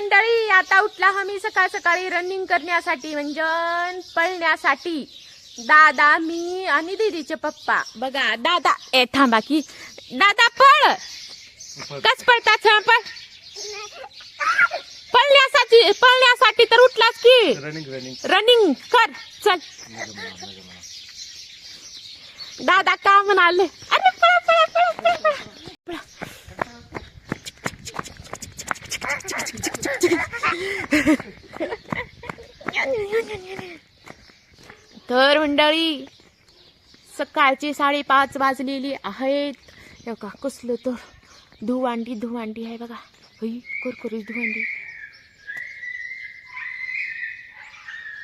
मंडळी आता उठला आम्ही सकाळ सकाळी रनिंग करण्यासाठी म्हणजे पळण्यासाठी. दादा, मी आणि दीदीचे पप्पा. बघा दादा थांबा की दादा पळ. कस पळतात पळ. पळण्यासाठी तर उठलास की. रनिंग कर चल. दादा का म्हणाले अरे पळा पळा पळा पळा. तर मंडळी सकाळची 5:30 वाजलेली आहेत. हे का कसलं तर धुवांडी आहे बघा. कुरकुरीत धुवांडी.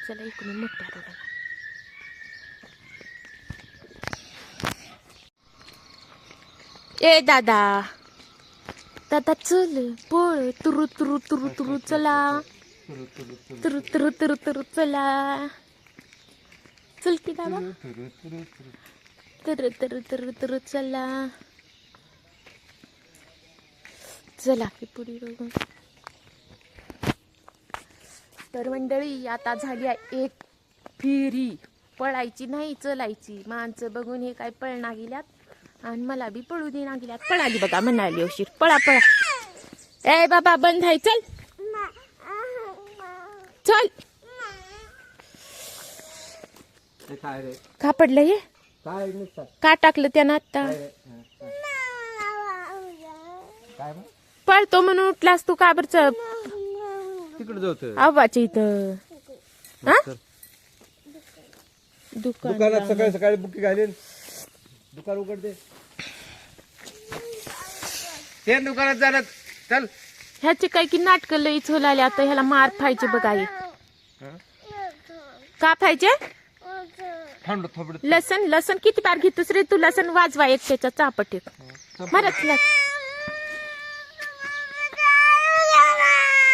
चला इकडून मोठ्या रोडला. ए दादा दादा चल पळ. तुरु तुरु तुरु तुरु चला. तुरु तुरु तुरु तुरु चला. चल की दादा. तुरु तुरु तुरु तुरु चला. चला की पुढे बघू. तर मंडळी आता झाली आहे एक फेरी. पळायची नाही चलायची. माणसं बघून हे काय पळना गेल्यात आणि मला बी पळू दे ना गेल्यात. पळाली बघा म्हणाली उशीर. पळा पळा. ए बाबा बंद आहे. चल चल. का पडलं हे. का टाकलं त्यानं आता. पळतो म्हणून उठलास तू का बरं. तिकडे जाऊ आवाच्या इथं दुकानात सकाळी सकाळी बुकी घालेल. दुकान उघडते ते दुकानात जाणार. चल. ह्याचे काय की नाटक लई झोलाले. आता ह्याला मार खायचे बघा. का खायचे. लसण लसण किती बार घेतोस रे तू. लसण वाजवा एक त्याचा चापट मरच.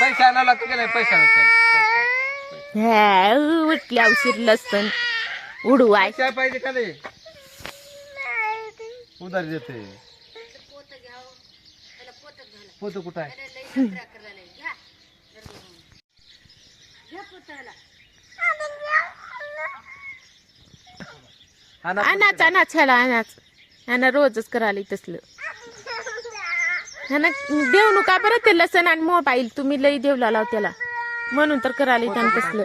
पैसा आणायला लागतो की नाही. पैसा उठल्या उशीर लसण उडवाय काय पाहिजे का नाही. उधारी देते. पोत कुठं आहे. अनाच अनाच ह्याला अनाच. ह्यानं रोजच करायला तसलं. ह्यानं देऊ नका बरं ते लसण आणि मोबाईल. तुम्ही लई देवला लाव त्याला म्हणून तर करायला त्यानं तसलं.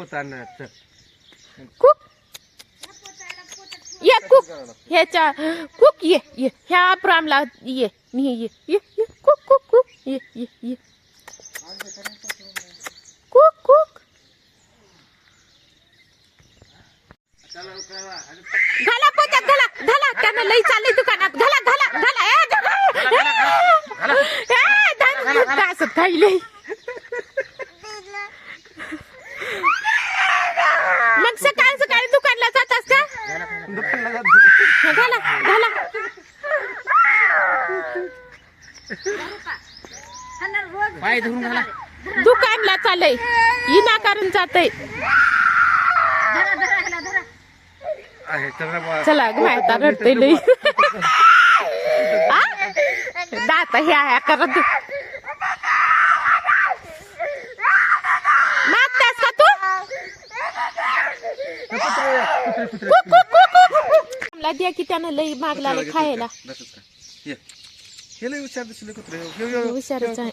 कुक ये कुक. ह्याच्या कुक ये ये ह्या प्रामला ये ये ये ये कुक कुक कुक ये ये ये कुक कुक. घाला पोत्यात घाला घाला. त्यानं लई चाललंय दुकानात. घाला घाला घाला. असं खायले. मग सकाळी सकाळी दुकानला जातास का. घाला घाला. पाय धरून घाला. दुकानला चालय विनाकारण जातय. चला माहिती रडतय लई. दात ह्या करत. मागतास का तू. मला द्या की त्यानं लई मागला खायला. हुशारच आहे.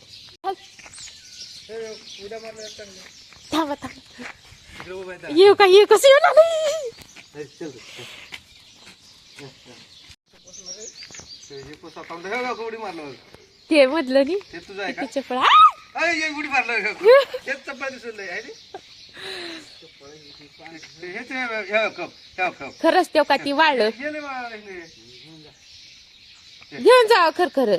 थांबा थांबा. येऊ का येऊ कसं येऊ लागली. ते मधलं नी चपळ. खरंच तेव का ती वाळलं. घेऊन जावं खर खर.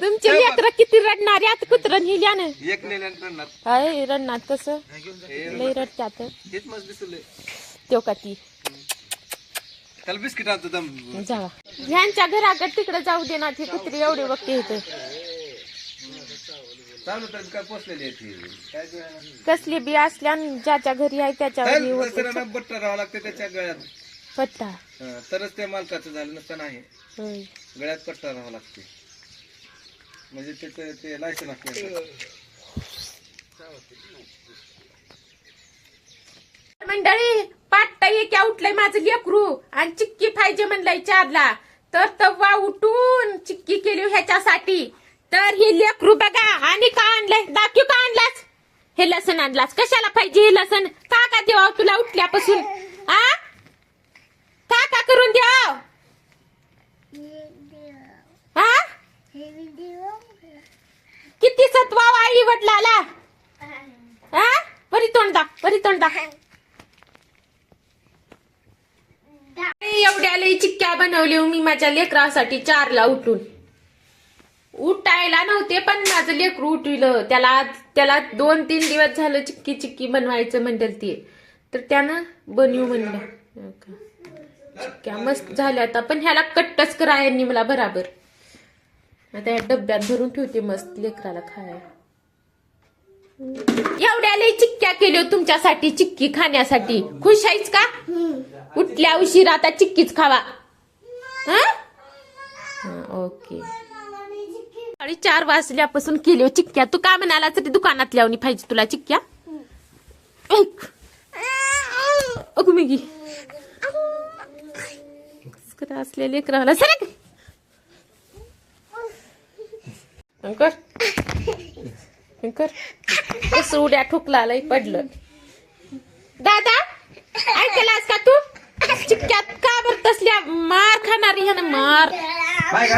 तुमचे लेकरं किती रडणार. आता कुत्र नेल्यानं एक नेल्यानं हाय रडणार. कसं लई रडतात तेव का ती. त्याला बिस्किट आणतो दम. जावा ह्यांच्या घराकडे तिकडे जाऊ दे ना. ते कुत्री एवढे वक्ते येते. काय पोचलेली कसली बी असल्या ज्याच्या घरी आहे त्याच्या घरी बट्टा राहावं लागतं त्याच्या गळ्यात. पट्टा तरच ते मालकाचं झालं. नसतं नाही होय. गळ्यात पट्टा राहावं लागते. म्हणजे त्याचं ते लायसन असलं. मंडळी पाट्टा एक उठलंय माझं लेकरू आणि चिक्की पाहिजे म्हणलंय 4ला. तर तवा उठून चिक्की केली ह्याच्यासाठी. तर हे लेकरू बघा आणि का आणलंय दाखव का आणलास. हे लसण आणलास कशाला पाहिजे हे लसण. का देवा तुला उठल्यापासून आ का करून द्या हा किती सत्वा आई वडिलाला हा परी तोंडा एवढ्या लई चिक्क्या बनवली मी माझ्या लेकरासाठी 4ला उठून. उठायला नव्हते पण माझं लेकरू उठविलं. त्याला 2-3 दिवस झालं चिक्की बनवायचं म्हणलं ते. तर त्यानं बनवू म्हणलं. चिक्क्या मस्त झाल्या आता पण ह्याला कट्टच करा यांनी मला बराबर. आता या डब्यात भरून ठेवते मस्त लेकराला खायला. एवढ्या लई चिक्क्या केल्या तुमच्यासाठी चिक्की खाण्यासाठी. खुश आहेस का. उठल्या उशीर आता चिक्कीच खावा. ओके 4 वाजल्यापासून केली चिक्क्या. तू काय म्हणाला तरी दुकानात लावणी पाहिजे तुला चिक्क्या. अगो मिगी असले लेकराला सरक कसं उड्या ठोकला पडलं. दादा ऐकलास का तू चिक्क्यात का बर तसल्या मार खाणारी ह्यानं मार. काय